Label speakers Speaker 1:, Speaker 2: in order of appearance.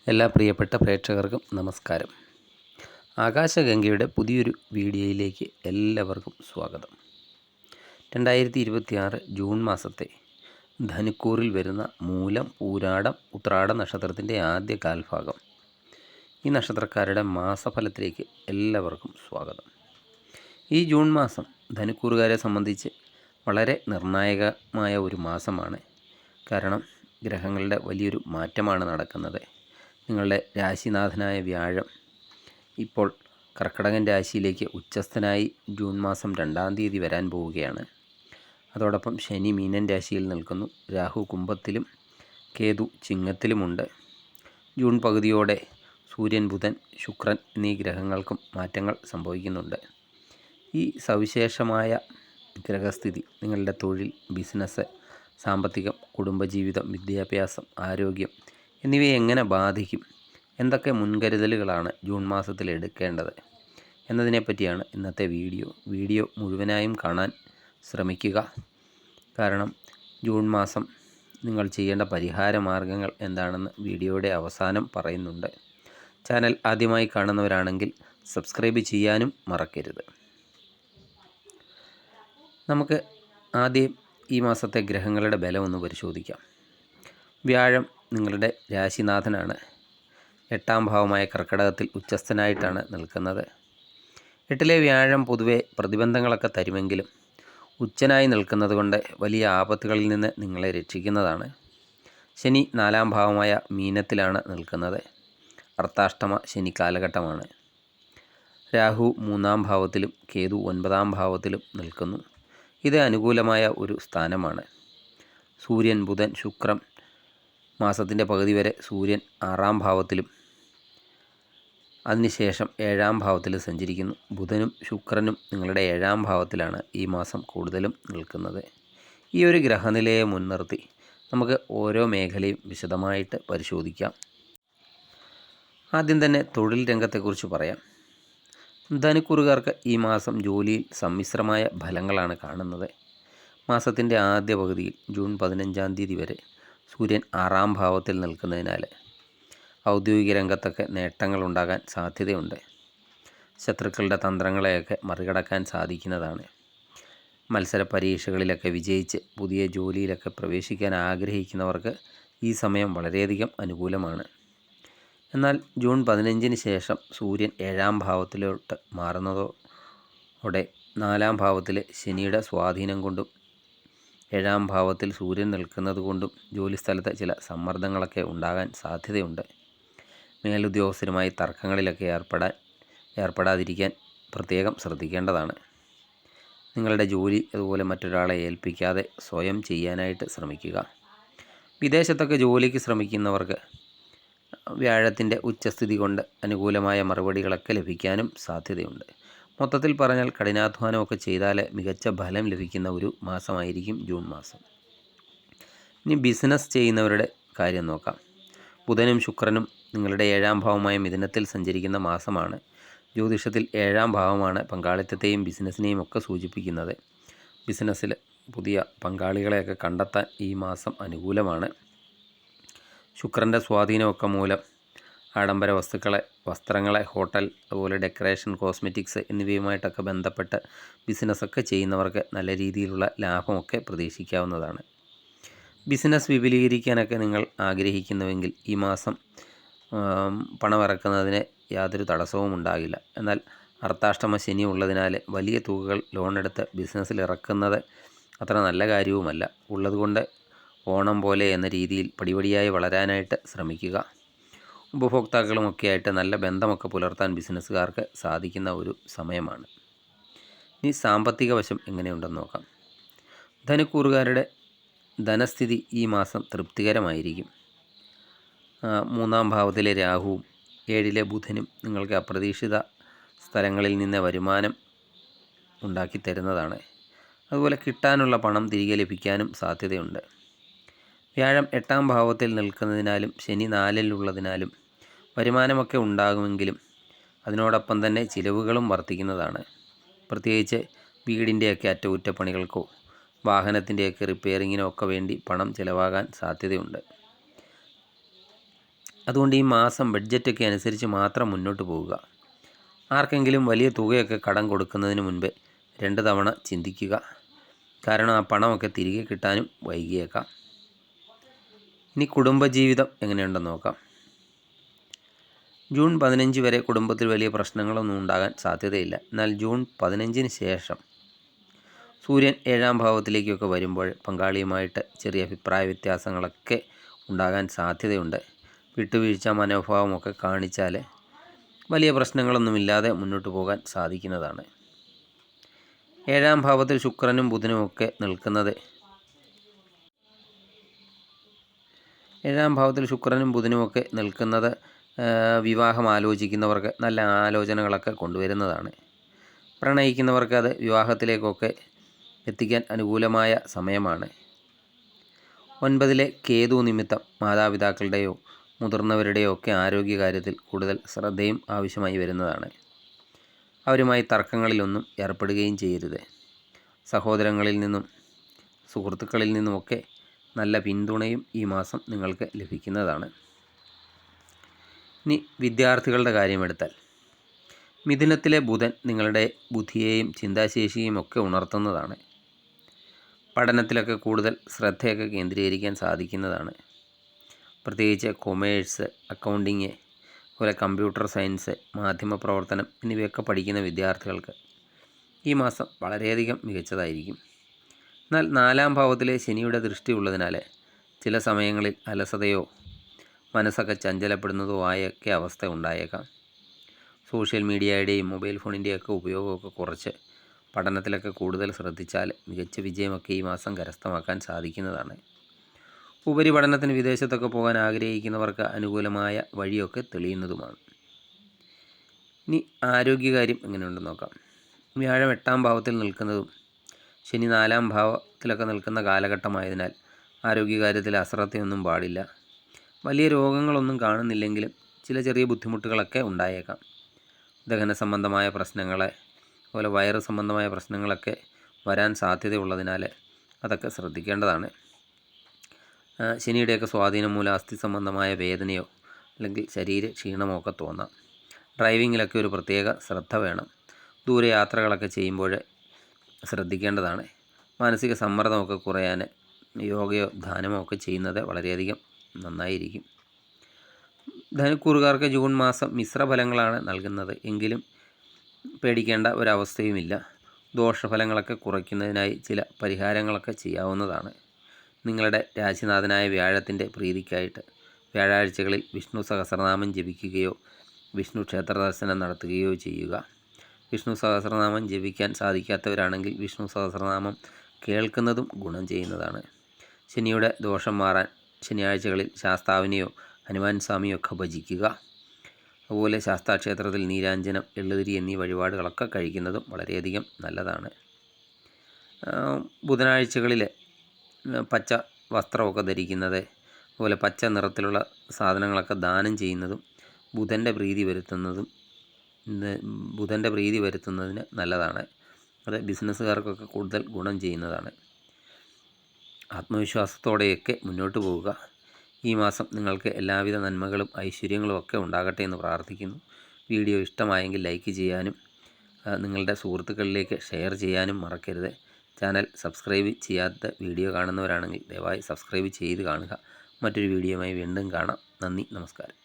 Speaker 1: എല്ലാ പ്രിയപ്പെട്ട പ്രേക്ഷകർക്കും നമസ്കാരം. ആകാശഗംഗയുടെ പുതിയൊരു വീഡിയോയിലേക്ക് എല്ലാവർക്കും സ്വാഗതം. 2026 ജൂൺ മാസത്തെ ധനുക്കൂറിൽ വരുന്ന മൂലം, പൂരാടം, ഉത്രാട നക്ഷത്രത്തിൻ്റെ ആദ്യ കാൽഭാഗം, ഈ നക്ഷത്രക്കാരുടെ മാസഫലത്തിലേക്ക് എല്ലാവർക്കും സ്വാഗതം. ഈ ജൂൺ മാസം ധനുക്കൂറുകാരെ സംബന്ധിച്ച് വളരെ നിർണായകമായ ഒരു മാസമാണ്. കാരണം ഗ്രഹങ്ങളുടെ വലിയൊരു മാറ്റമാണ് നടക്കുന്നത്. നിങ്ങളുടെ രാശിനാഥനായ വ്യാഴം ഇപ്പോൾ കർക്കിടകൻ രാശിയിലേക്ക് ഉച്ചസ്ഥനായി ജൂൺ മാസം 2-ാം തീയതി വരാൻ പോവുകയാണ്. അതോടൊപ്പം ശനി മീനൻ രാശിയിൽ നിൽക്കുന്നു. രാഹു കുംഭത്തിലും കേതു ചിങ്ങത്തിലുമുണ്ട്. ജൂൺ പകുതിയോടെ സൂര്യൻ, ബുധൻ, ശുക്രൻ എന്നീ ഗ്രഹങ്ങൾക്കും മാറ്റങ്ങൾ സംഭവിക്കുന്നുണ്ട്. ഈ സവിശേഷമായ ഗ്രഹസ്ഥിതി നിങ്ങളുടെ തൊഴിൽ, ബിസിനസ്, സാമ്പത്തികം, കുടുംബജീവിതം, വിദ്യാഭ്യാസം, ആരോഗ്യം എന്നിവയെ എങ്ങനെ ബാധിക്കും, എന്തൊക്കെ മുൻകരുതലുകളാണ് ജൂൺ മാസത്തിൽ എടുക്കേണ്ടത് എന്നതിനെപ്പറ്റിയാണ് ഇന്നത്തെ വീഡിയോ മുഴുവനായും കാണാൻ ശ്രമിക്കുക. കാരണം ജൂൺ മാസം നിങ്ങൾ ചെയ്യേണ്ട പരിഹാര മാർഗങ്ങൾ എന്താണെന്ന് വീഡിയോയുടെ അവസാനം പറയുന്നുണ്ട്. ചാനൽ ആദ്യമായി കാണുന്നവരാണെങ്കിൽ സബ്സ്ക്രൈബ് ചെയ്യാനും മറക്കരുത്. നമുക്ക് ആദ്യം ഈ മാസത്തെ ഗ്രഹങ്ങളുടെ ബലം ഒന്ന് പരിശോധിക്കാം. വ്യാഴം നിങ്ങളുടെ രാശിനാഥനാണ്. 8-ാം ഭാവമായ കർക്കിടകത്തിൽ ഉച്ചസ്ഥനായിട്ടാണ് നിൽക്കുന്നത്. 8-ലെ വ്യാഴം പൊതുവെ പ്രതിബന്ധങ്ങളൊക്കെ തരുമെങ്കിലും ഉച്ചനായി നിൽക്കുന്നത് കൊണ്ട് വലിയ ആപത്തുകളിൽ നിന്ന് നിങ്ങളെ രക്ഷിക്കുന്നതാണ്. ശനി 4-ാം ഭാവമായ മീനത്തിലാണ് നിൽക്കുന്നത്. അർദ്ധാഷ്ടമ ശനി കാലഘട്ടമാണ്. രാഹു 3-ാം ഭാവത്തിലും കേതു 9-ാം ഭാവത്തിലും നിൽക്കുന്നു. ഇത് അനുകൂലമായ ഒരു സ്ഥാനമാണ്. സൂര്യൻ, ബുധൻ, ശുക്രൻ മാസത്തിൻ്റെ പകുതി വരെ സൂര്യൻ 6-ാം ഭാവത്തിലും അതിനുശേഷം 7-ാം ഭാവത്തിൽ സഞ്ചരിക്കുന്നു. ബുധനും ശുക്രനും നിങ്ങളുടെ 7-ാം ഭാവത്തിലാണ് ഈ മാസം കൂടുതലും നിൽക്കുന്നത്. ഈ ഒരു ഗ്രഹനിലയെ മുൻനിർത്തി നമുക്ക് ഓരോ മേഖലയും വിശദമായിട്ട് പരിശോധിക്കാം. ആദ്യം തന്നെ തൊഴിൽ രംഗത്തെക്കുറിച്ച് പറയാം. ധനുക്കൂറുകാർക്ക് ഈ മാസം ജോലിയിൽ സമ്മിശ്രമായ ഫലങ്ങളാണ് കാണുന്നത്. മാസത്തിൻ്റെ ആദ്യ പകുതിയിൽ ജൂൺ 15-ാം തീയതി വരെ സൂര്യൻ 6-ാം ഭാവത്തിൽ നിൽക്കുന്നതിനാൽ ഔദ്യോഗിക രംഗത്തൊക്കെ നേട്ടങ്ങളുണ്ടാകാൻ സാധ്യതയുണ്ട്. ശത്രുക്കളുടെ തന്ത്രങ്ങളെയൊക്കെ മറികടക്കാൻ സാധിക്കുന്നതാണ്. മത്സര പരീക്ഷകളിലൊക്കെ വിജയിച്ച് പുതിയ ജോലിയിലൊക്കെ പ്രവേശിക്കാൻ ആഗ്രഹിക്കുന്നവർക്ക് ഈ സമയം വളരെയധികം അനുകൂലമാണ്. എന്നാൽ ജൂൺ 15-ന് ശേഷം സൂര്യൻ 7-ാം ഭാവത്തിലോട്ട് മാറുന്നതോടെ 4-ാം ഭാവത്തിലെ ശനിയുടെ സ്വാധീനം കൊണ്ടും 7-ാം ഭാവത്തിൽ സൂര്യൻ നിൽക്കുന്നത് കൊണ്ടും ജോലിസ്ഥലത്ത് ചില സമ്മർദ്ദങ്ങളൊക്കെ ഉണ്ടാകാൻ സാധ്യതയുണ്ട്. മേലുദ്യോഗസ്ഥരുമായി തർക്കങ്ങളിലൊക്കെ ഏർപ്പെടാതിരിക്കാൻ പ്രത്യേകം ശ്രദ്ധിക്കേണ്ടതാണ്. നിങ്ങളുടെ ജോലി അതുപോലെ മറ്റൊരാളെ ഏൽപ്പിക്കാതെ സ്വയം ചെയ്യാനായിട്ട് ശ്രമിക്കുക. വിദേശത്തൊക്കെ ജോലിക്ക് ശ്രമിക്കുന്നവർക്ക് വ്യാഴത്തിൻ്റെ ഉച്ചസ്ഥിതി കൊണ്ട് അനുകൂലമായ മറുപടികളൊക്കെ ലഭിക്കാനും സാധ്യതയുണ്ട്. മൊത്തത്തിൽ പറഞ്ഞാൽ കഠിനാധ്വാനമൊക്കെ ചെയ്താൽ മികച്ച ഫലം ലഭിക്കുന്ന ഒരു മാസമായിരിക്കും ജൂൺ മാസം. ഇനി ബിസിനസ് ചെയ്യുന്നവരുടെ കാര്യം നോക്കാം. ബുധനും ശുക്രനും നിങ്ങളുടെ 7-ാം ഭാവമായ മിഥുനത്തിൽ സഞ്ചരിക്കുന്ന മാസമാണ്. ജ്യോതിഷത്തിൽ 7-ാം ഭാവമാണ് പങ്കാളിത്തത്തെയും ബിസിനസ്സിനെയും ഒക്കെ സൂചിപ്പിക്കുന്നത്. ബിസിനസ്സിൽ പുതിയ പങ്കാളികളെയൊക്കെ കണ്ടെത്താൻ ഈ മാസം അനുകൂലമാണ്. ശുക്രൻ്റെ സ്വാധീനമൊക്കെ മൂലം ആഡംബര വസ്ത്രങ്ങളെ, ഹോട്ടൽ, അതുപോലെ ഡെക്കറേഷൻ, കോസ്മെറ്റിക്സ് എന്നിവയുമായിട്ടൊക്കെ ബന്ധപ്പെട്ട് ബിസിനസ്സൊക്കെ ചെയ്യുന്നവർക്ക് നല്ല രീതിയിലുള്ള ലാഭമൊക്കെ പ്രതീക്ഷിക്കാവുന്നതാണ്. ബിസിനസ് വിപുലീകരിക്കാനൊക്കെ നിങ്ങൾ ആഗ്രഹിക്കുന്നുവെങ്കിൽ ഈ മാസം പണമിറക്കുന്നതിന് യാതൊരു തടസ്സവും ഉണ്ടാകില്ല. എന്നാൽ അർദ്ധാഷ്ടമ ശനി ഉള്ളതിനാൽ വലിയ തുകകൾ ലോണെടുത്ത് ബിസിനസ്സിൽ ഇറക്കുന്നത് അത്ര നല്ല കാര്യവുമല്ല. ഉള്ളതുകൊണ്ട് ഓണം പോലെ എന്ന രീതിയിൽ പടിപടിയായി വളരാനായിട്ട് ശ്രമിക്കുക. ഉപഭോക്താക്കളുമൊക്കെ ആയിട്ട് നല്ല ബന്ധമൊക്കെ പുലർത്താൻ ബിസിനസ്സുകാർക്ക് സാധിക്കുന്ന ഒരു സമയമാണ്. ഇനി സാമ്പത്തിക വശം എങ്ങനെയുണ്ടെന്ന് നോക്കാം. ധനുക്കൂറുകാരുടെ ധനസ്ഥിതി ഈ മാസം തൃപ്തികരമായിരിക്കും. 3-ാം ഭാവത്തിലെ രാഹുവും 7-ലെ ബുധനും നിങ്ങൾക്ക് അപ്രതീക്ഷിത സ്ഥലങ്ങളിൽ നിന്ന് വരുമാനം ഉണ്ടാക്കി തരുന്നതാണ്. അതുപോലെ കിട്ടാനുള്ള പണം തിരികെ ലഭിക്കാനും സാധ്യതയുണ്ട്. വ്യാഴം 8-ാം ഭാവത്തിൽ നിൽക്കുന്നതിനാലും ശനി 4-ലുള്ളതിനാലും വരുമാനമൊക്കെ ഉണ്ടാകുമെങ്കിലും അതിനോടൊപ്പം തന്നെ ചിലവുകളും വർദ്ധിക്കുന്നതാണ്. പ്രത്യേകിച്ച് വീടിൻ്റെയൊക്കെ അറ്റകുറ്റപ്പണികൾക്കോ വാഹനത്തിൻ്റെയൊക്കെ റിപ്പയറിങ്ങിനോ ഒക്കെ വേണ്ടി പണം ചിലവാകാൻ സാധ്യതയുണ്ട്. അതുകൊണ്ട് ഈ മാസം ബഡ്ജറ്റൊക്കെ അനുസരിച്ച് മാത്രം മുന്നോട്ട് പോവുക. ആർക്കെങ്കിലും വലിയ തുകയൊക്കെ കടം കൊടുക്കുന്നതിന് മുൻപേ 2 തവണ ചിന്തിക്കുക. കാരണം ആ പണമൊക്കെ തിരികെ കിട്ടാനും വൈകിയേക്കാം. ഇനി കുടുംബജീവിതം എങ്ങനെയുണ്ടെന്ന് നോക്കാം. ജൂൺ 15 വരെ കുടുംബത്തിൽ വലിയ പ്രശ്നങ്ങളൊന്നും ഉണ്ടാകാൻ സാധ്യതയില്ല. എന്നാൽ ജൂൺ 15-ന് ശേഷം സൂര്യൻ 7-ാം ഭാവത്തിലേക്കൊക്കെ വരുമ്പോൾ പങ്കാളിയുമായിട്ട് ചെറിയ അഭിപ്രായ വ്യത്യാസങ്ങളൊക്കെ ഉണ്ടാകാൻ സാധ്യതയുണ്ട്. വിട്ടുവീഴ്ച മനോഭാവമൊക്കെ കാണിച്ചാൽ വലിയ പ്രശ്നങ്ങളൊന്നുമില്ലാതെ മുന്നോട്ട് പോകാൻ സാധിക്കുന്നതാണ്. 7-ാം ഭാവത്തിൽ ശുക്രനും ബുധനുമൊക്കെ നിൽക്കുന്നത് 7-ാം ഭാവത്തിൽ ശുക്രനും ബുധനുമൊക്കെ നിൽക്കുന്നത് വിവാഹം ആലോചിക്കുന്നവർക്ക് നല്ല ആലോചനകളൊക്കെ കൊണ്ടുവരുന്നതാണ്. പ്രണയിക്കുന്നവർക്ക് അത് വിവാഹത്തിലേക്കൊക്കെ എത്തിക്കാൻ അനുകൂലമായ സമയമാണ്. 9-ലെ കേതു നിമിത്തം മാതാപിതാക്കളുടെയോ മുതിർന്നവരുടെയോ ഒക്കെ ആരോഗ്യകാര്യത്തിൽ കൂടുതൽ ശ്രദ്ധയും ആവശ്യമായി വരുന്നതാണ്. അവരുമായി തർക്കങ്ങളിലൊന്നും ഏർപ്പെടുകയും ചെയ്യരുത്. സഹോദരങ്ങളിൽ നിന്നും സുഹൃത്തുക്കളിൽ നിന്നുമൊക്കെ നല്ല പിന്തുണയും ഈ മാസം നിങ്ങൾക്ക് ലഭിക്കുന്നതാണ്. ഇനി വിദ്യാർത്ഥികളുടെ കാര്യമെടുത്താൽ മിഥുനത്തിലെ ബുധൻ നിങ്ങളുടെ ബുദ്ധിയെയും ചിന്താശേഷിയും ഒക്കെ ഉണർത്തുന്നതാണ്. പഠനത്തിലൊക്കെ കൂടുതൽ ശ്രദ്ധയൊക്കെ കേന്ദ്രീകരിക്കാൻ സാധിക്കുന്നതാണ്. പ്രത്യേകിച്ച് കൊമേഴ്സ്, അക്കൗണ്ടിങ്, അതുപോലെ കമ്പ്യൂട്ടർ സയൻസ്, മാധ്യമപ്രവർത്തനം എന്നിവയൊക്കെ പഠിക്കുന്ന വിദ്യാർത്ഥികൾക്ക് ഈ മാസം വളരെയധികം മികച്ചതായിരിക്കും. എന്നാൽ 4-ാം ഭാവത്തിലെ ശനിയുടെ ദൃഷ്ടി ഉള്ളതിനാൽ ചില സമയങ്ങളിൽ അലസതയോ മനസ്സൊക്കെ ചഞ്ചലപ്പെടുന്നതോ ആയൊക്കെ അവസ്ഥ ഉണ്ടായേക്കാം. സോഷ്യൽ മീഡിയയുടെയും മൊബൈൽ ഫോണിൻ്റെയൊക്കെ ഉപയോഗമൊക്കെ കുറച്ച് പഠനത്തിലൊക്കെ കൂടുതൽ ശ്രദ്ധിച്ചാൽ മികച്ച വിജയമൊക്കെ ഈ മാസം കരസ്ഥമാക്കാൻ സാധിക്കുന്നതാണ്. ഉപരിപഠനത്തിന് വിദേശത്തൊക്കെ പോകാൻ ആഗ്രഹിക്കുന്നവർക്ക് അനുകൂലമായ വഴിയൊക്കെ തെളിയുന്നതുമാണ്. ഇനി ആരോഗ്യകാര്യം എങ്ങനെയുണ്ടെന്ന് നോക്കാം. വ്യാഴം 8-ാം ഭാവത്തിൽ നിൽക്കുന്നതും ശനി 4-ാം ഭാവത്തിലൊക്കെ നിൽക്കുന്ന കാലഘട്ടമായതിനാൽ ആരോഗ്യകാര്യത്തിൽ അശ്രദ്ധയൊന്നും പാടില്ല. വലിയ രോഗങ്ങളൊന്നും കാണുന്നില്ലെങ്കിലും ചില ചെറിയ ബുദ്ധിമുട്ടുകളൊക്കെ ഉണ്ടായേക്കാം. ദഹന സംബന്ധമായ പ്രശ്നങ്ങൾ, അതുപോലെ വയറ് സംബന്ധമായ പ്രശ്നങ്ങളൊക്കെ വരാൻ സാധ്യതയുള്ളതിനാൽ അതൊക്കെ ശ്രദ്ധിക്കേണ്ടതാണ്. ശനിയുടെയൊക്കെ സ്വാധീനം മൂലം അസ്ഥി സംബന്ധമായ വേദനയോ അല്ലെങ്കിൽ ശരീര ക്ഷീണമോ ഒക്കെ തോന്നാം. ഡ്രൈവിങ്ങിലൊക്കെ ഒരു പ്രത്യേക ശ്രദ്ധ വേണം. ദൂരയാത്രകളൊക്കെ ചെയ്യുമ്പോൾ ശ്രദ്ധിക്കേണ്ടതാണ്. മാനസിക സമ്മർദ്ദമൊക്കെ കുറയാൻ യോഗയോ ധ്യാനമോ ഒക്കെ ചെയ്യുന്നത് വളരെയധികം നന്നായിരിക്കും. ധനുക്കൂറുകാർക്ക് ജൂൺ മാസം മിശ്രഫലങ്ങളാണ് നൽകുന്നത്. എങ്കിലും പേടിക്കേണ്ട ഒരവസ്ഥയുമില്ല. ദോഷഫലങ്ങളൊക്കെ കുറയ്ക്കുന്നതിനായി ചില പരിഹാരങ്ങളൊക്കെ ചെയ്യാവുന്നതാണ്. നിങ്ങളുടെ രാശിനാഥനായ വ്യാഴത്തിൻ്റെ പ്രീതിക്കായിട്ട് വ്യാഴാഴ്ചകളിൽ വിഷ്ണു സഹസ്രനാമം ജപിക്കുകയോ വിഷ്ണു ക്ഷേത്ര ദർശനം നടത്തുകയോ ചെയ്യുക. വിഷ്ണു സഹസ്രനാമം ജപിക്കാൻ സാധിക്കാത്തവരാണെങ്കിൽ വിഷ്ണു സഹസ്രനാമം കേൾക്കുന്നതും ഗുണം ചെയ്യുന്നതാണ്. ശനിയുടെ ദോഷം മാറാൻ ശനിയാഴ്ചകളിൽ ശാസ്താവിനെയോ ഹനുമാൻ സ്വാമിയോ ഒക്കെ ഭജിക്കുക. അതുപോലെ ശാസ്താക്ഷേത്രത്തിൽ നീരാഞ്ജനം, എള്ളുതിരി എന്നീ വഴിപാടുകളൊക്കെ കഴിക്കുന്നതും വളരെയധികം നല്ലതാണ്. ബുധനാഴ്ചകളിൽ പച്ച വസ്ത്രമൊക്കെ ധരിക്കുന്നത്, അതുപോലെ പച്ച നിറത്തിലുള്ള സാധനങ്ങളൊക്കെ ദാനം ചെയ്യുന്നതും ബുധൻ്റെ പ്രീതി വരുത്തുന്നതിന് നല്ലതാണ്. അത് ബിസിനസ്സുകാർക്കൊക്കെ കൂടുതൽ ഗുണം ചെയ്യുന്നതാണ്. ആത്മവിശ്വാസത്തോടെയൊക്കെ മുന്നോട്ട് പോവുക. ഈ മാസം നിങ്ങൾക്ക് എല്ലാവിധ നന്മകളും ഐശ്വര്യങ്ങളും ഒക്കെ ഉണ്ടാകട്ടെ എന്ന് പ്രാർത്ഥിക്കുന്നു. വീഡിയോ ഇഷ്ടമായെങ്കിൽ ലൈക്ക് ചെയ്യാനും നിങ്ങളുടെ സുഹൃത്തുക്കളിലേക്ക് ഷെയർ ചെയ്യാനും മറക്കരുത്. ചാനൽ സബ്സ്ക്രൈബ് ചെയ്യാത്ത വീഡിയോ കാണുന്നവരാണെങ്കിൽ ദയവായി സബ്സ്ക്രൈബ് ചെയ്ത് കാണുക. മറ്റൊരു വീഡിയോയുമായി വീണ്ടും കാണാം. നന്ദി, നമസ്കാരം.